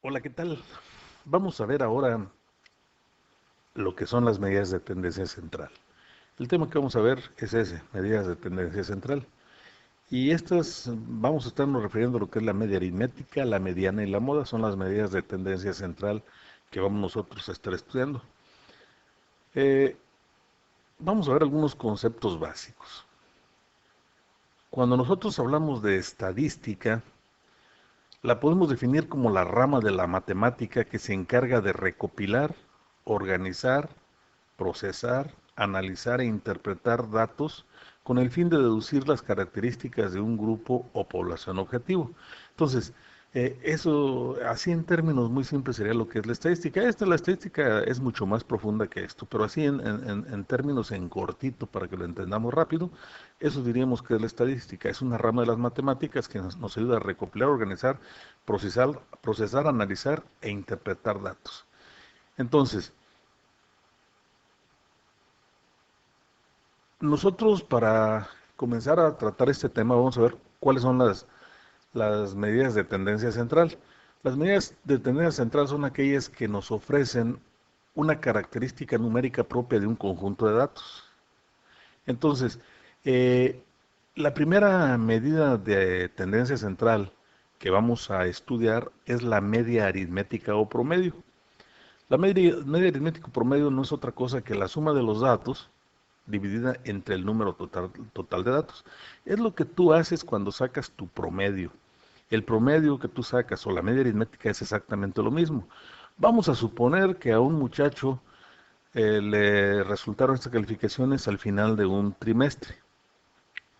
Hola, ¿qué tal? Vamos a ver ahora lo que son las medidas de tendencia central. El tema que vamos a ver es ese, medidas de tendencia central. Y estas vamos a estarnos refiriendo a lo que es la media aritmética, la mediana y la moda, son las medidas de tendencia central que vamos nosotros a estar estudiando. Eh, Vamos a ver algunos conceptos básicos. Cuando nosotros hablamos de estadística, la podemos definir como la rama de la matemática que se encarga de recopilar, organizar, procesar, analizar e interpretar datos con el fin de deducir las características de un grupo o población objetivo. Entonces, eso, así en términos muy simples, sería lo que es la estadística. La estadística es mucho más profunda que esto, pero así en términos en cortito, para que lo entendamos rápido, eso diríamos que es la estadística. Es una rama de las matemáticas que nos ayuda a recopilar, organizar, procesar, analizar e interpretar datos. Entonces, nosotros para comenzar a tratar este tema vamos a ver cuáles son las medidas de tendencia central. Las medidas de tendencia central son aquellas que nos ofrecen una característica numérica propia de un conjunto de datos. Entonces, eh, la primera medida de tendencia central que vamos a estudiar es la media aritmética o promedio. La media aritmética o promedio no es otra cosa que la suma de los datos dividida entre el número total de datos. Es lo que tú haces cuando sacas tu promedio. El promedio que tú sacas o la media aritmética es exactamente lo mismo. Vamos a suponer que a un muchacho le resultaron estas calificaciones al final de un trimestre.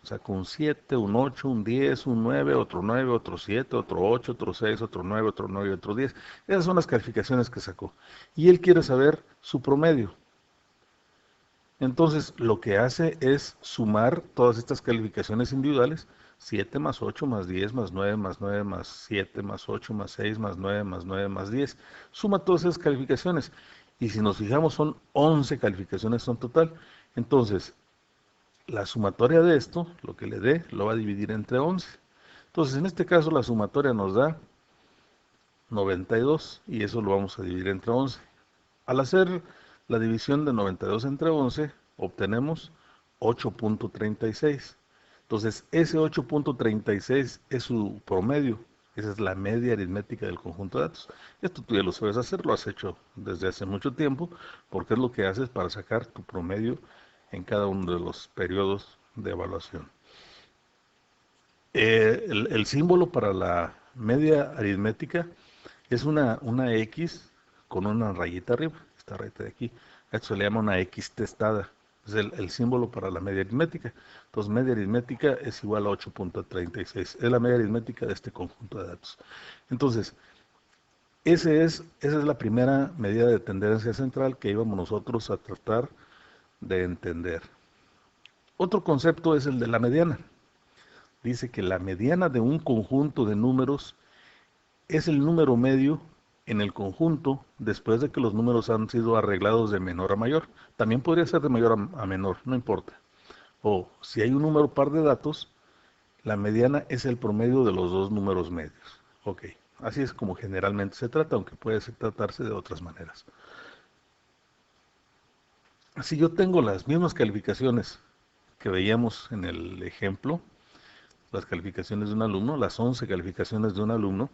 O sea, con un 7, un 8, un 10, un 9, otro 7, otro 8, otro 6, otro 9, otro 10. Esas son las calificaciones que sacó. Y él quiere saber su promedio. Entonces, lo que hace es sumar todas estas calificaciones individuales, 7 más 8 más 10 más 9 más 9 más 7 más 8 más 6 más 9 más 9 más 10. Suma todas esas calificaciones. Y si nos fijamos, son 11 calificaciones en total. Entonces, la sumatoria de esto, lo que le dé, lo va a dividir entre 11. Entonces, en este caso, la sumatoria nos da 92 y eso lo vamos a dividir entre 11. Al hacer la división de 92 entre 11, obtenemos 8.36. Entonces, ese 8.36 es su promedio. Esa es la media aritmética del conjunto de datos. Esto tú ya lo sabes hacer, lo has hecho desde hace mucho tiempo, porque es lo que haces para sacar tu promedio en cada uno de los periodos de evaluación. El símbolo para la media aritmética es una X con una rayita arriba, esta rayita de aquí. A esto se le llama una X testada. Es el símbolo para la media aritmética. Entonces, media aritmética es igual a 8.36. Es la media aritmética de este conjunto de datos. Entonces, esa es la primera medida de tendencia central que íbamos nosotros a tratar de entender. Otro concepto es el de la mediana. Dice que la mediana de un conjunto de números es el número medio en el conjunto después de que los números han sido arreglados de menor a mayor. También podría ser de mayor a menor, no importa. O si hay un número par de datos, la mediana es el promedio de los dos números medios. Ok, así es como generalmente se trata, aunque puede tratarse de otras maneras. Si yo tengo las mismas calificaciones que veíamos en el ejemplo, las calificaciones de un alumno, las 11 calificaciones de un alumno,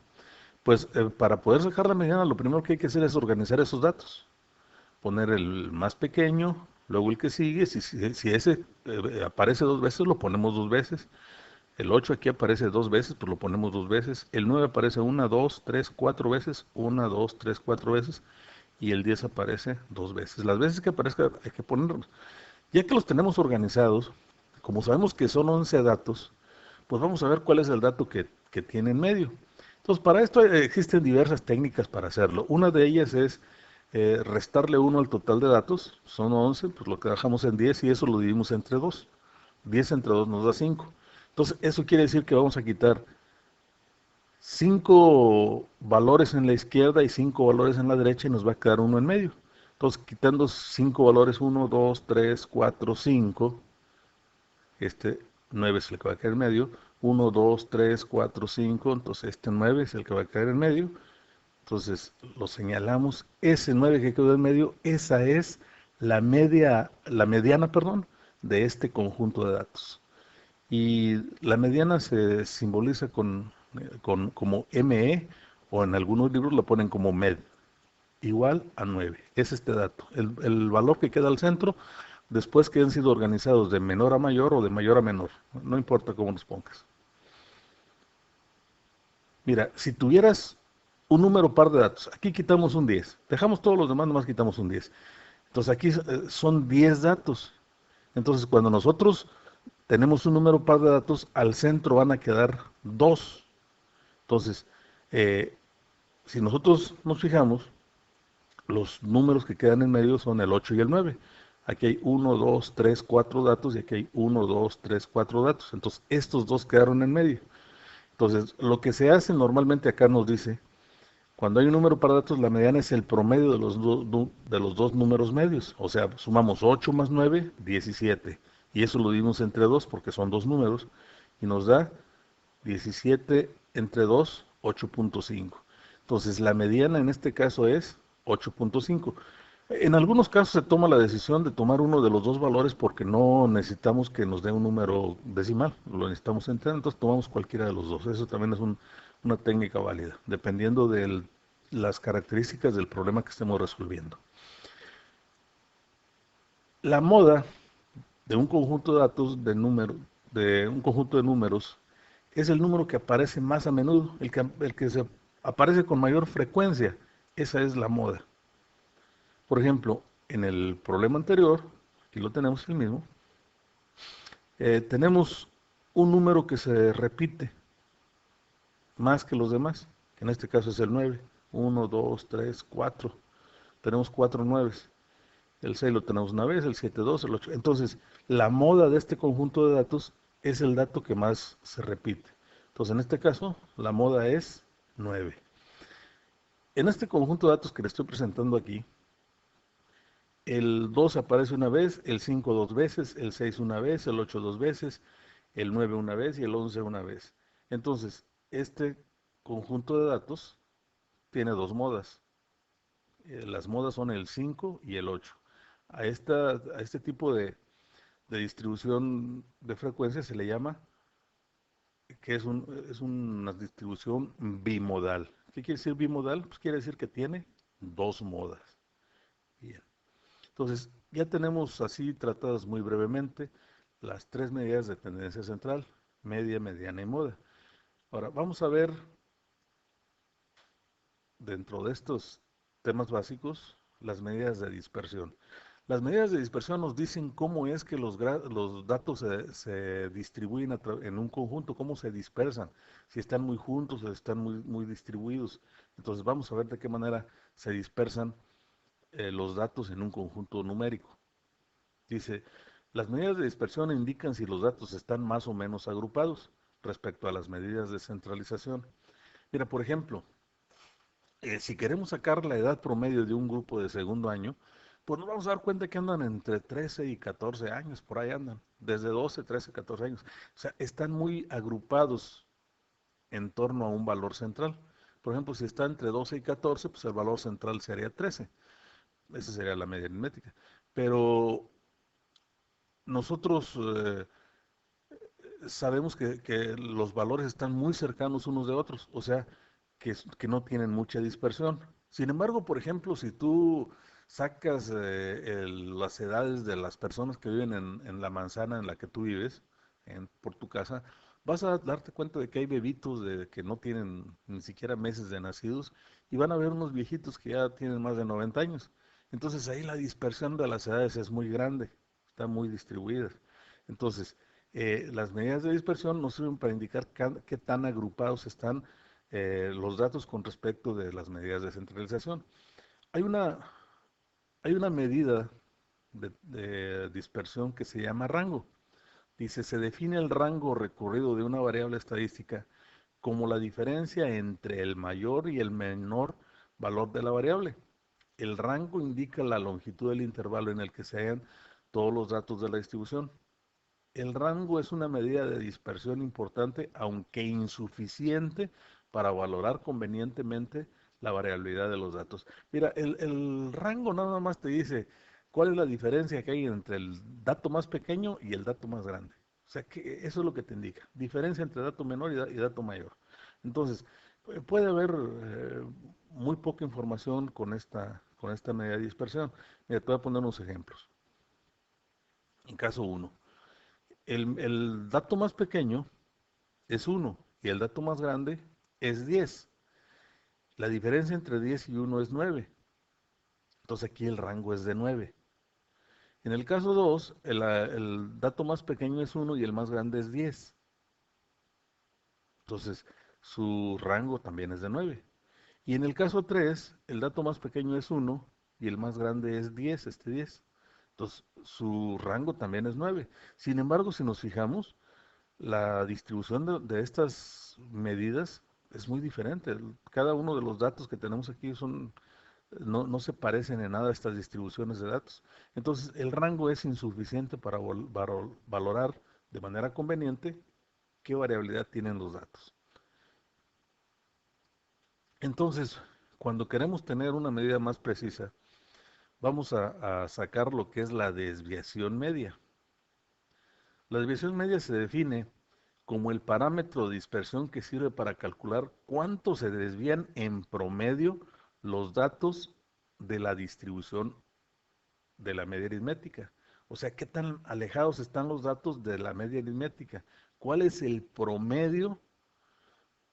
pues para poder sacar la mediana, lo primero que hay que hacer es organizar esos datos. Poner el más pequeño, luego el que sigue. Si ese aparece dos veces, lo ponemos dos veces. El 8 aquí aparece dos veces, pues lo ponemos dos veces. El 9 aparece una, dos, tres, cuatro veces. Una, dos, tres, cuatro veces. Y el 10 aparece dos veces. Las veces que aparezca hay que ponerlos. Ya que los tenemos organizados, como sabemos que son 11 datos, pues vamos a ver cuál es el dato que tiene en medio. Entonces, para esto existen diversas técnicas para hacerlo. Una de ellas es restarle uno al total de datos, son 11, pues lo que dejamos en 10 y eso lo dividimos entre 2. 10 entre 2 nos da 5. Entonces, eso quiere decir que vamos a quitar 5 valores en la izquierda y 5 valores en la derecha y nos va a quedar uno en medio. Entonces, quitando 5 valores, uno, 2, 3, 4, 5, este 9 es el que va a caer en medio, uno, 2, 3, 4, 5, entonces este 9 es el que va a caer en medio, Entonces lo señalamos, ese 9 que quedó en medio, esa es la mediana, perdón, de este conjunto de datos. Y la mediana se simboliza como ME, o en algunos libros lo ponen como MED, igual a 9. Es este dato. El valor que queda al centro, después que han sido organizados de menor a mayor o de mayor a menor, no importa cómo los pongas. Mira, si tuvieras un número par de datos, aquí quitamos un 10, dejamos todos los demás, nomás quitamos un 10. Entonces aquí son 10 datos. Entonces cuando nosotros tenemos un número par de datos, al centro van a quedar 2. Entonces, eh, si nosotros nos fijamos, los números que quedan en medio son el 8 y el 9. Aquí hay 1, 2, 3, 4 datos y aquí hay 1, 2, 3, 4 datos. Entonces, estos dos quedaron en medio. Entonces, lo que se hace normalmente acá nos dice, cuando hay un número para datos, la mediana es el promedio de los dos números medios. O sea, sumamos 8 más 9, 17. Y eso lo dimos entre 2 porque son dos números. Y nos da 17 entre 2, 8.5. Entonces, la mediana en este caso es 8.5. En algunos casos se toma la decisión de tomar uno de los dos valores porque no necesitamos que nos dé un número decimal, lo necesitamos entero, entonces tomamos cualquiera de los dos. Eso también es una técnica válida, dependiendo de las características del problema que estemos resolviendo. La moda de un conjunto de datos de un conjunto de números es el número que aparece más a menudo, el que se aparece con mayor frecuencia. Esa es la moda. Por ejemplo, en el problema anterior, aquí lo tenemos el mismo, tenemos un número que se repite más que los demás, que en este caso es el 9. 1, 2, 3, 4. Tenemos 4 nueves. El 6 lo tenemos una vez, el 7 dos, el 8. Entonces, la moda de este conjunto de datos es el dato que más se repite. Entonces, en este caso, la moda es 9. En este conjunto de datos que le estoy presentando aquí, el 2 aparece una vez, el 5 dos veces, el 6 una vez, el 8 dos veces, el 9 una vez y el 11 una vez. Entonces, este conjunto de datos tiene dos modas. Las modas son el 5 y el 8. A este tipo de distribución de frecuencia se le llama que es una distribución bimodal. ¿Qué quiere decir bimodal? Pues quiere decir que tiene dos modas. Bien. Entonces, ya tenemos así tratadas muy brevemente las tres medidas de tendencia central, media, mediana y moda. Ahora, vamos a ver dentro de estos temas básicos las medidas de dispersión. Las medidas de dispersión nos dicen cómo es que los datos se distribuyen en un conjunto, cómo se dispersan, si están muy juntos o están muy distribuidos. Entonces vamos a ver de qué manera se dispersan los datos en un conjunto numérico. Dice, las medidas de dispersión indican si los datos están más o menos agrupados respecto a las medidas de centralización. Mira, por ejemplo, si queremos sacar la edad promedio de un grupo de segundo año, pues nos vamos a dar cuenta que andan entre 13 y 14 años, por ahí andan, desde 12, 13, 14 años. O sea, están muy agrupados en torno a un valor central. Por ejemplo, si está entre 12 y 14, pues el valor central sería 13. Esa sería la media aritmética. Pero nosotros sabemos que los valores están muy cercanos unos de otros, o sea, que no tienen mucha dispersión. Sin embargo, por ejemplo, si tú sacas las edades de las personas que viven en la manzana en la que tú vives, por tu casa, vas a darte cuenta de que hay bebitos que no tienen ni siquiera meses de nacidos y van a ver unos viejitos que ya tienen más de 90 años. Entonces ahí la dispersión de las edades es muy grande, están muy distribuidas. Entonces, las medidas de dispersión nos sirven para indicar qué tan agrupados están los datos con respecto de las medidas de centralización. Hay una, hay una medida de dispersión que se llama rango. Dice, se define el rango recorrido de una variable estadística como la diferencia entre el mayor y el menor valor de la variable. El rango indica la longitud del intervalo en el que se hallan todos los datos de la distribución. El rango es una medida de dispersión importante, aunque insuficiente para valorar convenientemente la variabilidad de los datos. Mira, el rango nada más te dice cuál es la diferencia que hay entre el dato más pequeño y el dato más grande. O sea, que eso es lo que te indica. Diferencia entre dato menor y dato mayor. Entonces, puede haber muy poca información con esta medida de dispersión. Mira, te voy a poner unos ejemplos. En caso uno, el dato más pequeño es uno y el dato más grande es 10. La diferencia entre 10 y uno es 9. Entonces aquí el rango es de 9. En el caso 2, el dato más pequeño es uno y el más grande es 10. Entonces su rango también es de 9. Y en el caso 3, el dato más pequeño es uno y el más grande es 10, este 10. Entonces su rango también es 9. Sin embargo, si nos fijamos, la distribución de estas medidas es muy diferente. Cada uno de los datos que tenemos aquí no se parecen en nada a estas distribuciones de datos. Entonces, el rango es insuficiente para valorar de manera conveniente qué variabilidad tienen los datos. Entonces, cuando queremos tener una medida más precisa, vamos a sacar lo que es la desviación media. La desviación media se define como el parámetro de dispersión que sirve para calcular cuánto se desvían en promedio los datos de la distribución de la media aritmética. O sea, qué tan alejados están los datos de la media aritmética. ¿Cuál es el promedio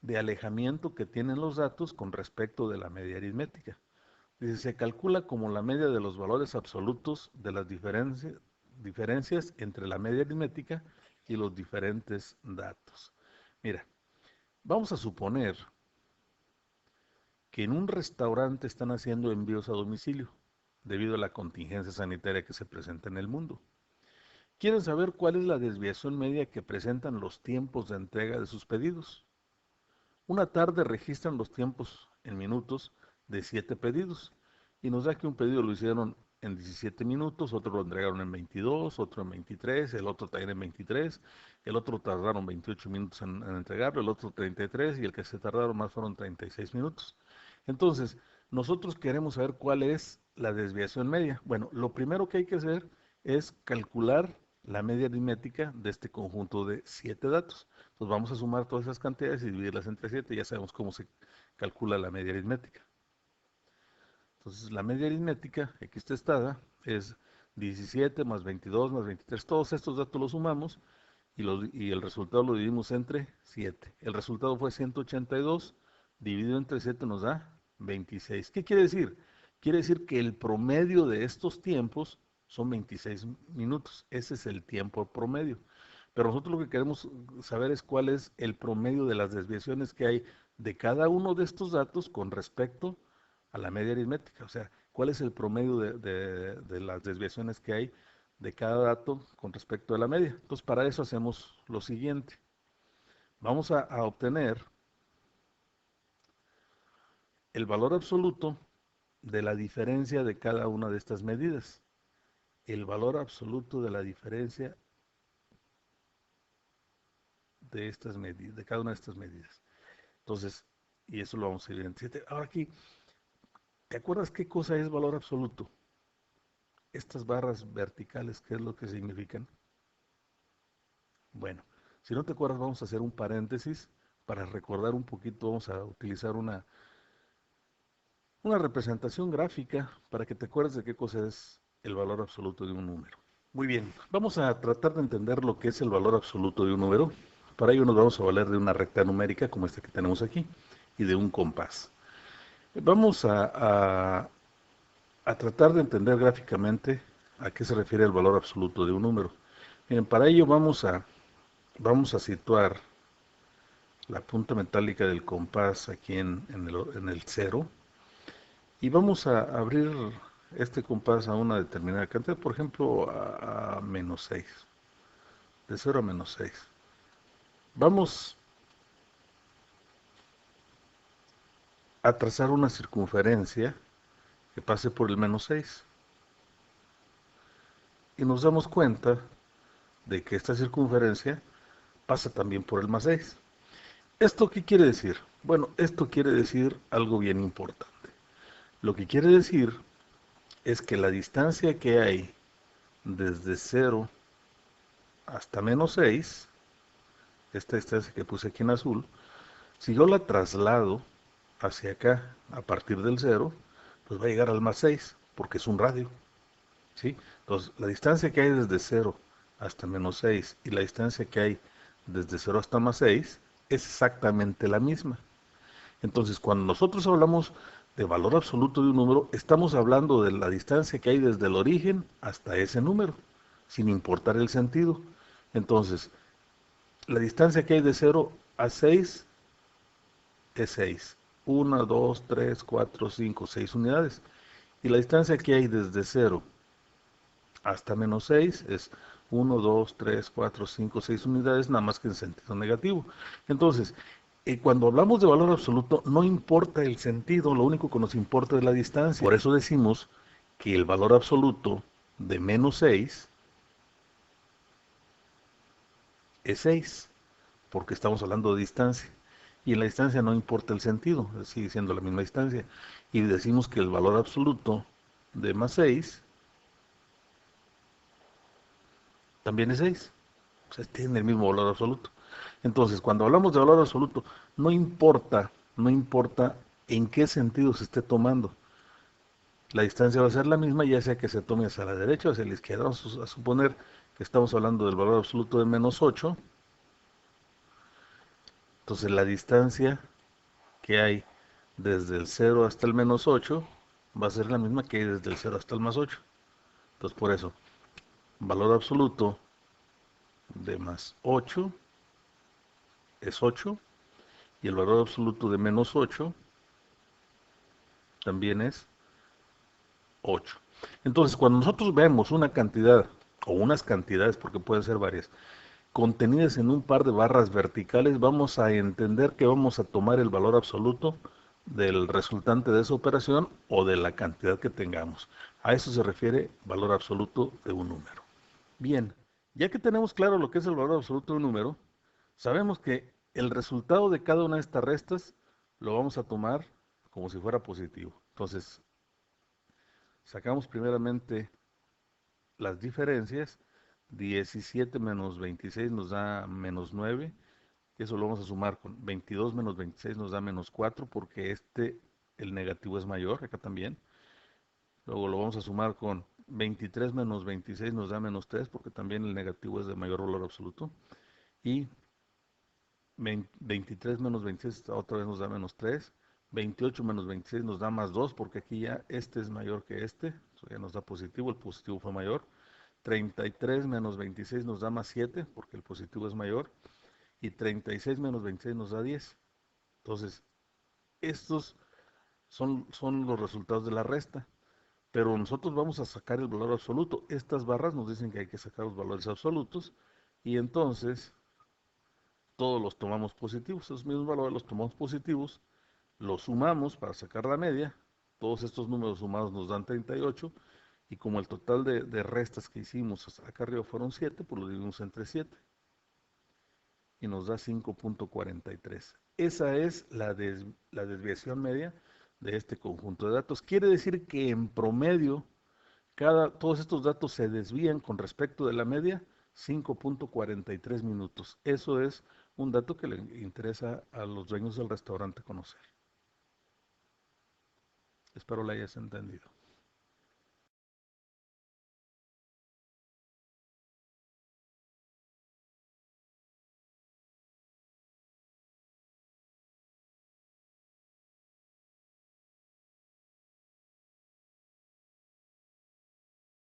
de alejamiento que tienen los datos con respecto de la media aritmética? Dice, se calcula como la media de los valores absolutos de las diferencias entre la media aritmética y los diferentes datos. Mira, vamos a suponer que en un restaurante están haciendo envíos a domicilio debido a la contingencia sanitaria que se presenta en el mundo. Quieren saber cuál es la desviación media que presentan los tiempos de entrega de sus pedidos. Una tarde registran los tiempos en minutos de 7 pedidos y nos da que un pedido lo hicieron en 17 minutos, otro lo entregaron en 22, otro en 23, el otro también en 23, el otro tardaron 28 minutos en entregarlo, el otro 33 y el que se tardaron más fueron 36 minutos. Entonces, nosotros queremos saber cuál es la desviación media. Bueno, lo primero que hay que hacer es calcular la media aritmética de este conjunto de 7 datos. Entonces vamos a sumar todas esas cantidades y dividirlas entre 7. Ya sabemos cómo se calcula la media aritmética. Entonces la media aritmética, aquí está estada, es 17 más 22 más 23. Todos estos datos los sumamos y el resultado lo dividimos entre 7. El resultado fue 182, dividido entre 7 nos da 26. ¿Qué quiere decir? Quiere decir que el promedio de estos tiempos son 26 minutos. Ese es el tiempo promedio. Pero nosotros lo que queremos saber es cuál es el promedio de las desviaciones que hay de cada uno de estos datos con respecto a la media aritmética. O sea, cuál es el promedio de las desviaciones que hay de cada dato con respecto a la media. Entonces, para eso hacemos lo siguiente. Vamos a obtener el valor absoluto de la diferencia de cada una de estas medidas. El valor absoluto de la diferencia de estas medidas, de cada una de estas medidas. Entonces, y eso lo vamos a ver en 7. Ahora aquí, ¿te acuerdas qué cosa es valor absoluto? Estas barras verticales, ¿qué es lo que significan? Bueno, si no te acuerdas, vamos a hacer un paréntesis para recordar un poquito, vamos a utilizar una representación gráfica para que te acuerdes de qué cosa es el valor absoluto de un número. Muy bien, vamos a tratar de entender lo que es el valor absoluto de un número. Para ello nos vamos a valer de una recta numérica como esta que tenemos aquí y de un compás. Vamos a tratar de entender gráficamente a qué se refiere el valor absoluto de un número. Miren, para ello vamos a situar la punta metálica del compás aquí en el cero y vamos a abrir este compás a una determinada cantidad, por ejemplo a menos 6, de 0 a menos 6. Vamos a trazar una circunferencia que pase por el menos 6 y nos damos cuenta de que esta circunferencia pasa también por el más 6. ¿Esto qué quiere decir? Bueno, esto quiere decir algo bien importante. Lo que quiere decir es que la distancia que hay desde 0 hasta -6, esta distancia que puse aquí en azul, si yo la traslado hacia acá a partir del 0, pues va a llegar al +6, porque es un radio, ¿sí? Entonces, la distancia que hay desde 0 hasta -6 y la distancia que hay desde 0 hasta +6 es exactamente la misma. Entonces, cuando nosotros hablamos de valor absoluto de un número, estamos hablando de la distancia que hay desde el origen hasta ese número, sin importar el sentido. Entonces, la distancia que hay de 0 a 6 es 6. 1, 2, 3, 4, 5, 6 unidades. Y la distancia que hay desde 0 hasta -6 es 1, 2, 3, 4, 5, 6 unidades, nada más que en sentido negativo. Entonces, cuando hablamos de valor absoluto, no importa el sentido, lo único que nos importa es la distancia. Por eso decimos que el valor absoluto de -6 es 6, porque estamos hablando de distancia. Y en la distancia no importa el sentido, sigue siendo la misma distancia. Y decimos que el valor absoluto de +6 también es 6. O sea, tiene el mismo valor absoluto. Entonces, cuando hablamos de valor absoluto, no importa en qué sentido se esté tomando. La distancia va a ser la misma, ya sea que se tome hacia la derecha o hacia la izquierda. Vamos a suponer que estamos hablando del valor absoluto de -8. Entonces, la distancia que hay desde el 0 hasta el -8 va a ser la misma que hay desde el 0 hasta el +8. Entonces, por eso, valor absoluto de +8 es 8 y el valor absoluto de -8 también es 8. Entonces, cuando nosotros vemos una cantidad o unas cantidades, porque pueden ser varias, contenidas en un par de barras verticales, vamos a entender que vamos a tomar el valor absoluto del resultante de esa operación o de la cantidad que tengamos. A eso se refiere valor absoluto de un número. Bien, ya que tenemos claro lo que es el valor absoluto de un número, sabemos que el resultado de cada una de estas restas lo vamos a tomar como si fuera positivo. Entonces, sacamos primeramente las diferencias. 17 menos 26 nos da -9. Eso lo vamos a sumar con 22 menos 26 nos da -4 porque el negativo es mayor, acá también. Luego lo vamos a sumar con 23 menos 26 nos da -3 porque también el negativo es de mayor valor absoluto. Y 23 menos 26 otra vez nos da -3. 28 menos 26 nos da +2 porque aquí ya este es mayor que este. Eso ya nos da positivo, el positivo fue mayor. 33 menos 26 nos da +7 porque el positivo es mayor. Y 36 menos 26 nos da 10. Entonces, estos son los resultados de la resta. Pero nosotros vamos a sacar el valor absoluto. Estas barras nos dicen que hay que sacar los valores absolutos. Y entonces, todos los tomamos positivos. Esos mismos valores los tomamos positivos. Los sumamos para sacar la media. Todos estos números sumados nos dan 38. Y como el total de restas que hicimos acá arriba fueron 7, pues lo dividimos entre 7. Y nos da 5.43. Esa es la desviación media de este conjunto de datos. Quiere decir que en promedio, todos estos datos se desvían con respecto de la media 5.43 minutos. Eso es un dato que le interesa a los dueños del restaurante conocer. Espero lo hayas entendido.